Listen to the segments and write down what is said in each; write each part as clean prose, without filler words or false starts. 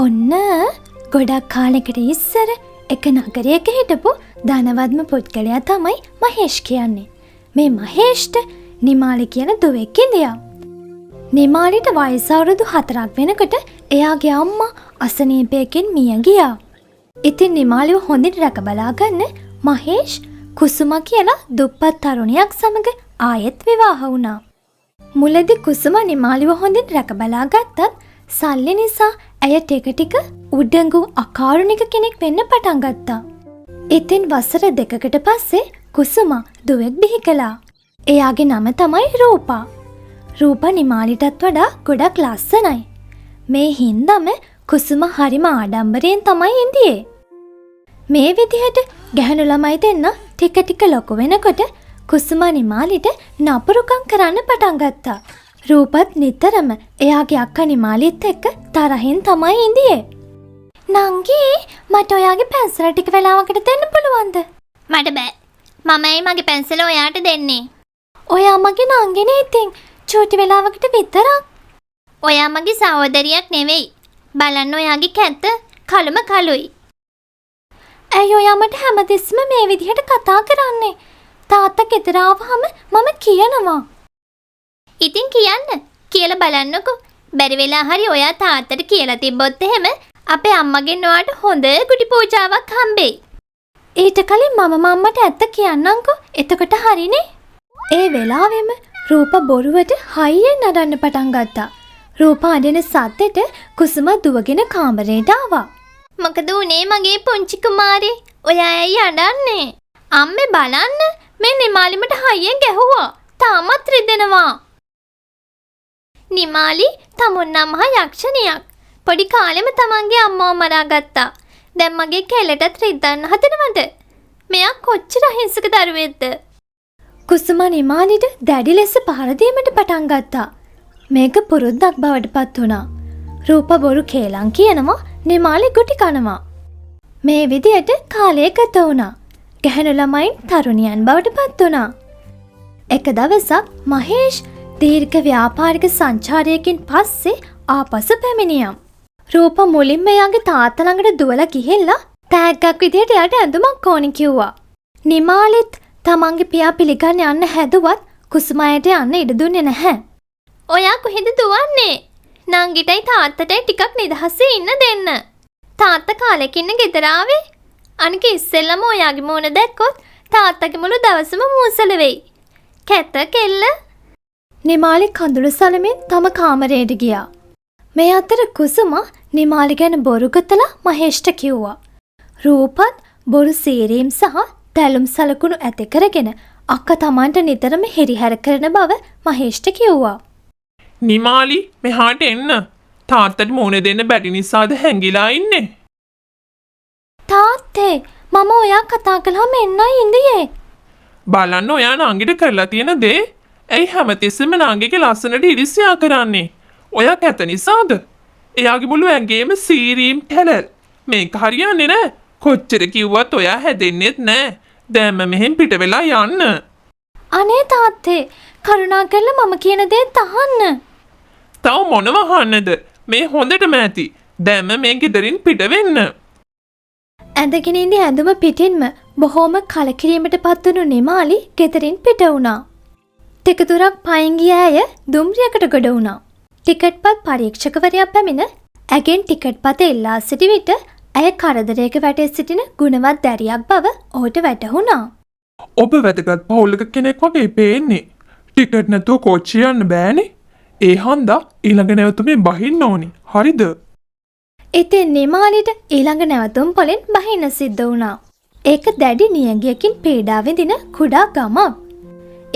ඔන්න ගොඩක් කාලෙකට ඉස්සර එක නගරයක හිටපු ධනවත්ම පුද්ගලයා තමයි මහේෂ් කියන්නේ. මේ මහේෂ්ට නිමාලි කියන දුවෙක් ඉඳියා. නිමාලිට වයස අවුරුදු 4ක් වෙනකොට එයාගේ අම්මා අසනීපයකින් මිය ගියා. ඉතින් නිමාලිව හොඳින් රැක බලා ගන්න මහේෂ් කුසුම කියලා දුප්පත් තරුණියක් සමග ආයෙත් විවාහ වුණා. මුලදී කුසුම නිමාලිව හොඳින් රැක බලා ගත්තත් සල්ලි නිසා ඇය ටික උඩඟු අකාරුණික කෙනෙක් වෙන්න පටන් ගත්තා. ඉතින් වසර 2කට පස්සේ කුසුම දුවෙක් බිහි කළා. එයාගේ නම තමයි රූපා. රූපා නිමාලිටත් වඩා ගොඩක් ලස්සනයි. මේ හින්දාම කුසුම හරිම ආඩම්බරයෙන් තමයි ඉඳියේ. මේ විදිහට ගැහණු ළමයි දෙන්න ටික ලොකු වෙනකොට කුසුම නිමාලිට නපුරුකම් කරන්න පටන් ගත්තා. රූපත් නිතරම එයාගේ අක්කා නිමාලිත් එක්ක තරහින් තමයි ඉඳියේ. නංගී මට ඔයාගේ පැන්සල ටික වෙලාවකට දෙන්න පුළුවන්ද? මට බෑ. මමයි මගේ පැන්සල ඔයාට දෙන්නේ. ඔයා මගේ නංගිනේ ඉතින් චූටි වෙලාවකට විතරක්. ඔයා මගේ සහෝදරියක් නෙවෙයි. බලන්න ඔයාගේ කැත කළුම කළුයි. ඇයි ඔයා මට හැමතිස්සෙම මේ විදිහට කතා කරන්නේ? තාත්තා ගෙදර ආවහම මම කියනවා. ඉතින් කියන්න. කියලා බලන්නකෝ. බැරි වෙලා හරි ඔයා තාත්තට කියලා තිබ්බොත් එහෙම අපේ අම්මගෙන් ඔයාට හොඳ කුටි පූජාවක් හම්බෙයි. ඊට කලින් මම අම්මට ඇත්ත කියන්නම්කෝ. එතකොට හරිනේ. ඒ වෙලාවෙම රූප බොරුවට හයියෙන් නඩන්න පටන් ගත්තා. රූප අඬන සද්දෙට කුසුම දුවගෙන කාමරේට ආවා. මොකද උනේ මගේ පුංචි කුමාරේ? ඔයා ඇයි අඬන්නේ? අම්මේ බලන්න මේ නිමාලිමට හයියෙන් ගැහුවා. තාමත් රිදෙනවා. නිමාලි තමුන්නා මහ යක්ෂණියක්. පොඩි කාලෙම තමන්ගේ අම්මව මරාගත්තා. දැන් මගේ කෙලටත් රිද්දන්න හදනවද? මෙයා කොච්චර අහිංසක දරුවෙක්ද? කුසුම නිමාලිට දැඩි ලෙස පහර දීමට පටන් ගත්තා. මේක පුරුද්දක් බවට පත් වුණා. රූප බොරු කේලම් කියනවා, නිමාලි ගුටි කනවා. මේ විදියට කාලය ගත වුණා. ගැහැණු ළමයින් තරුණියන් බවට පත් වුණා. එක දවසක් මහේෂ් දීර්ඝ ව්‍යාපාරික සංචාරයකින් පස්සේ ආපසු පැමිණියා. රූප මුලින්ම එයාගේ තාත්තා ළඟට දුවලා ගිහිල්ලා තෑග්ගක් විදියට එයාට ඇඳුමක් ඕනි කිව්වා. නිමාලිත් තමන්ගේ පියා පිළිගන්න යන්න හැදුවත් කුසුමයට යන්න ඉඩ දුන්නේ නැහැ. ඔයා කොහෙද දුවන්නේ? නංගිටයි තාත්තටයි ටිකක් නිදහසේ ඉන්න දෙන්න. තාත්තා කාලෙකින් ගෙදර ආවේ. අනික ඉස්සෙල්ලම ඔයාගේ මූණ දැක්කොත් තාත්තගේ මුළු දවසම මූසල වෙයි. කැත කෙල්ල. නිමාලි කඳුළු සලමින් තම කාමරයට ගියා. මේ අතර කුසුම නිමාලි ගැන බොරු ගතලා මහේෂ්ට කිව්වා. රූපත් බොරු සීරීම් සහ දැලුම් සලකුණු ඇති කරගෙන අක්කා තමන්ට නිතරම හිරිහැර කරන බව මහේෂ්ට කිව්වා. නිමාලි මෙහාට එන්න. තාත්තට මූණ දෙන්න බැරි නිසාද හැංගිලා ඉන්නේ? තාත්තේ මම ඔයා කතා කළාම එන්නයි ඉඳියේ. බලන්න ඔයා නංගිට කරලා තියෙන දේ. ඇයි හැමතිස්සෙම නංගිගේ ලස්සනට ඉරිසියා කරන්නේ? ඔයා කැත නිසාද? එයාගේ මුළු ඇඟේම සීරීම් කැලල්. මේක හරියන්නේ නෑ. කොච්චර කිව්වත් ඔයා හැදෙන්නෙත් නෑ. දැන්ම මෙහෙන් පිට වෙලා යන්න. අනේ තාත්තේ කරුණාකරලා මම කියන දේ අහන්න. තව මොනව අහන්නද? මේ හොඳටම ඇති. දැන්ම මේ ගෙදරින් පිට වෙන්න. ඇඳගෙන ඉඳි ඇඳුම පිටින්ම බොහොම කලකිරීමට පත්වුණු නිමාලි ගෙදරින් පිට වුණා. ටික දුරක් පයින් ගිය ඇය දුම්රියකට ගොඩ වුණා. ටිකට්පත් පරීක්ෂකවරයා පැමිණ ඇගෙන් ටිකට්පත ඉල්ලා සිටි විට ඇය කරදරයක වැටී සිටින ගුණවත් දැරියක් බව ඔහුට වැටහුණා. ඔබ වැදගත් පවුලක කෙනෙක් වගේ පේන්නේ. ටිකට් නැතුව කෝච්චිය යන්න බෑනේ. ඒ හන්දා ඊළඟ නැවතුමෙන් බහින්න ඕනි. හරිද? ඉතින් නිමාලිට ඊළඟ නැවතුම් පොලෙන් බහින්න සිද්ධ වුණා. ඒක දැඩි නියඟයකින් පීඩා විඳින කුඩා ගමක්.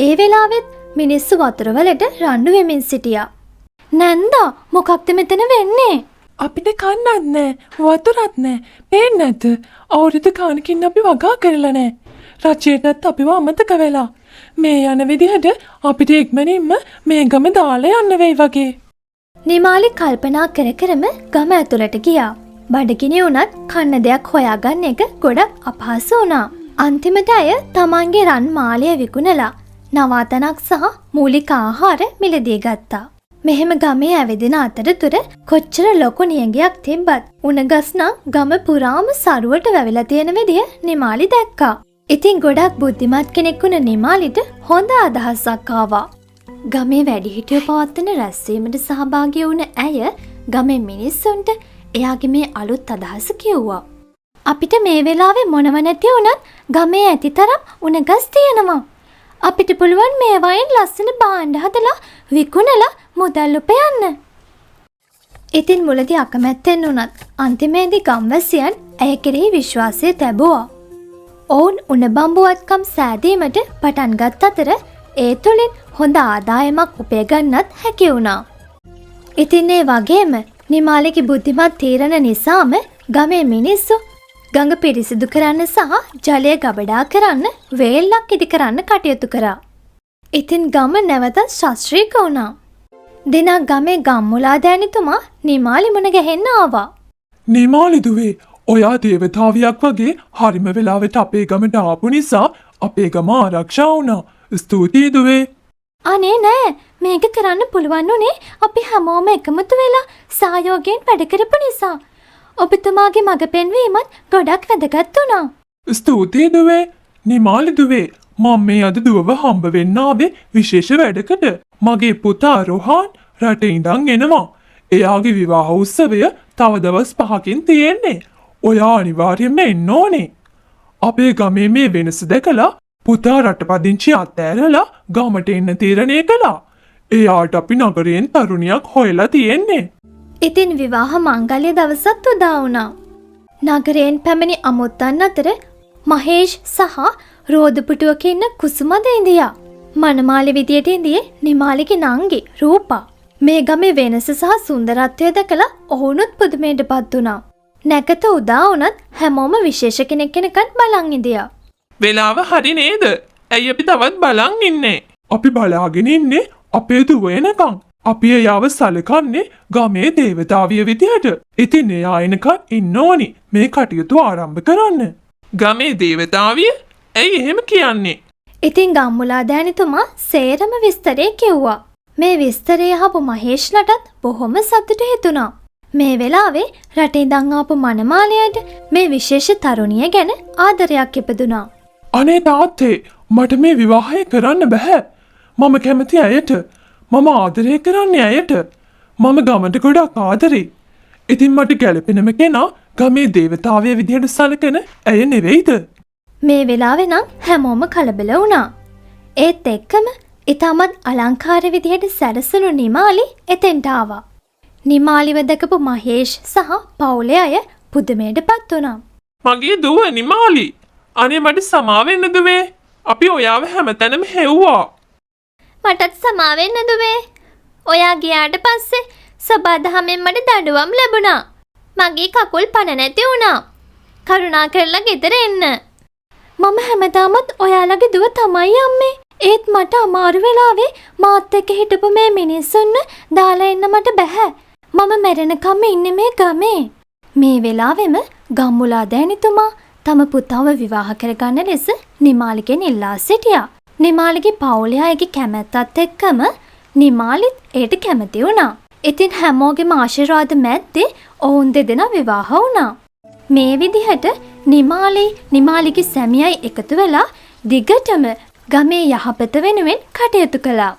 ඒ වෙලාවෙත් මිනිස්සු වතුරවලට රණ්ඩු වෙමින් සිටියා. නැන්දා මොකක්ද මෙතන වෙන්නේ? අපිට කන්නත් නෑ, වතුරත් නෑ, පේන්නේ නැත. අවුරුදු ගානකින් අපි වගා කරලා නෑ. රජයටත් අපිව අමතක වෙලා. මේ යන විදිහට අපිට ඉක්මනින්ම මේ ගම දාලා යන්න වෙයි වගේ. නිමාලි කල්පනා කරම ගම ඇතුළට ගියා. බඩගිනි වුණත් කන්න දෙයක් හොයාගන්න එක ගොඩක් අපහසු වුණා. අන්තිමට අය තමන්ගේ රන් මාලය විකුණලා නවාතනක් සහ මූලික ආහාර මිලදී ගත්තා. මෙහෙම ගමේ ඇවිදින අතරතුර කොච්චර ලොකු නියඟයක් තිබ්බත් උණගස් නම් ගම පුරාම සරුවට වැවිලා තියෙන විදිය නිමාලි දැක්කා. ඉතින් ගොඩක් බුද්ධිමත් කෙනෙක් වුණ නිමාලිට හොඳ අදහසක් ආවා. ගමේ වැඩිහිටියෝ පවත්වන රැස්වීමට සහභාගී වුණ ඇය ගමේ මිනිස්සුන්ට එයාගේ මේ අලුත් අදහස කිව්වා. අපිට මේ වෙලාවේ මොනව නැති වුණත් ගමේ ඇති තරම් උණගස් තියෙනවා. අපිට පුළුවන් මේ වයින් ලස්සන භාණ්ඩ හදලා විකුණලා මුදල් උපයන්න. ඉතින් මුලදී අකමැත්තෙන් වුණත් අන්තිමේදී ගම්වැසියන් ඇය කෙරෙහි විශ්වාසය තැබුවා. ඔවුන් උණබම්බුවත්කම් සෑදීමට පටන් ගත් අතර ඒ තුළින් හොඳ ආදායමක් උපය ගන්නත් හැකි වුණා. ඉතින් ඒ වගේම නිමාලිගේ බුද්ධිමත් තීරණ නිසාම ගමේ මිනිස්සු ගඟ පිරිසිදු කරන්න සහ ජලය ගබඩා කරන්න වේල්ලක් ඉදි කරන්න කටයුතු කරා. ඉතින් ගම නැවතත් ශාස්ත්‍රීක වුණා. දිනක් ගමේ ගම්මුලා දෑනිතුමා නිමාලි මුණ ගැහෙන්න ආවා. නිමාලි දුවේ, ඔයා දේවතාවියක් වගේ හරිම වෙලාවට අපේ ගමට ආපු නිසා අපේ ගම ආරක්ෂා වුණා. ස්තුතියි දුවේ. අනේ නෑ, මේක කරන්න පුළුවන් උනේ අපි හැමෝම එකමුතු වෙලා සහයෝගයෙන් වැඩ කරපු නිසා. ඔබතුමාගේ මඟ පෙන්වීමත් ගොඩක් වැදගත් වුණා. ස්තුතියි දුවේ. නිමාලි දුවේ, මම මේ අද දුවව හම්බ වෙන්න ආවේ විශේෂ වැඩකට. මගේ පුතා රොහාන් රටේ ඉඳන් එනවා. එයාගේ විවාහ උත්සවය තව දවස් 5කින් තියෙන්නේ. ඔයා අනිවාර්යයෙන්ම එන්න ඕනේ. අපේ ගමේ මේ වෙනස දැකලා පුතා රටපදිංචි අතෑරලා ගමට එන්න තීරණය කළා. එයාට අපි නගරයෙන් තරුණියක් හොයලා තියෙන්නේ. ඉතින් විවාහ මංගල්‍ය දවසත් උදා වුණා. නගරයෙන් පැමිණි අමුත්තන් අතර මහේෂ් සහ රෝදපුටුවක ඉන්න කුසුමද ඉඳියා. මනමාලි විදියට ඉඳියේ නිමාලිගේ නංගි රූපා. මේ ගමේ වෙනස සහ සුන්දරත්වය දැකලා ඔවුනුත් පුදුමයටපත් වුණා. නැකත උදා වුණත් හැමෝම විශේෂ කෙනෙක් කෙනකන් බලන් ඉඳියා. වෙලාව හරි නේද? ඇයි අපි තවත් බලන් ඉන්නේ? අපි බලාගෙන ඉන්නේ අපේ දුව එනකම්. අපි එයාව සලකන්නේ ගමේ දේවතාවිය විදිහට. ඉතින් එයා එනකන් ඉන්න ඕනි මේ කටයුතු ආරම්භ කරන්න. ගමේ දේවතාවිය? ඇයි එහෙම කියන්නේ? ඉතින් ගම්මුලා දෑනිතුමා සේරම විස්තරේ කිව්වා. මේ විස්තරය අහපු මහේෂ්ලටත් බොහොම සතුට හිතුණා. මේ වෙලාවේ රටේ ඉඳන් ආපු මනමාලයට මේ විශේෂ තරුණිය ගැන ආදරයක් ඉපදුනා. අනේ තාත්තේ, මට මේ විවාහය කරන්න බෑ. මම කැමති ඇයට. මම ආදරය කරන්නේ ඇයට. මම ගමට ගොඩක් ආදරේ. ඉතින් මට ගැලපෙනම කෙනා ගමේ දේවතාවය විදිහට සලකන ඇය නෙවෙයිද? මේ වෙලාවේ නම් හැමෝම කලබල වුණා. ඒත් එක්කම ඊටමත් අලංකාර විදිහට සැරසුණු නිමාලි එතෙන්ට ආවා. නිමාලිව දැකපු මහේෂ් සහ පවුලේ අය පුදුමයටපත් වුණා. මගේ දුව නිමාලි. අනේ මට සමාවෙන්න දුවේ. අපි ඔයාව හැමතැනම හෙව්වා. මටත් සමාවෙන්න දුවේ. ඔයා ගියාට පස්සේ සබාදහමෙන් මට දඬුවම් ලැබුණා. මගේ කකුල් පණ නැති වුණා. කරුණා කරලා ගෙදර එන්න. මම හැමදාමත් ඔයාලගේ දුව තමයි අම්මේ. ඒත් මට අමාරු වෙලාවේ මාත් එක්ක හිටපු මේ මිනිස්සුන්ව දාලා එන්න මට බෑ. මම මැරෙනකම් ඉන්නේ මේ ගමේ. මේ වෙලාවෙම ගම්මුලා දෑනිතුමා තම පුතාව විවාහ කරගන්න ලෙස නිමාලිගෙන් ඉල්ලා සිටියා. නිමාලිගේ පවුලේ අයගේ කැමැත්තත් එක්කම නිමාලිත් ඒට කැමති වුණා. ඉතින් හැමෝගෙම ආශිර්වාද මැද්දේ ඔවුන් දෙදෙනා විවාහ වුණා. මේ විදිහට නිමාලිගේ සැමියයි එකතු වෙලා දිගටම ගමේ යහපත වෙනුවෙන් කටයුතු කළා.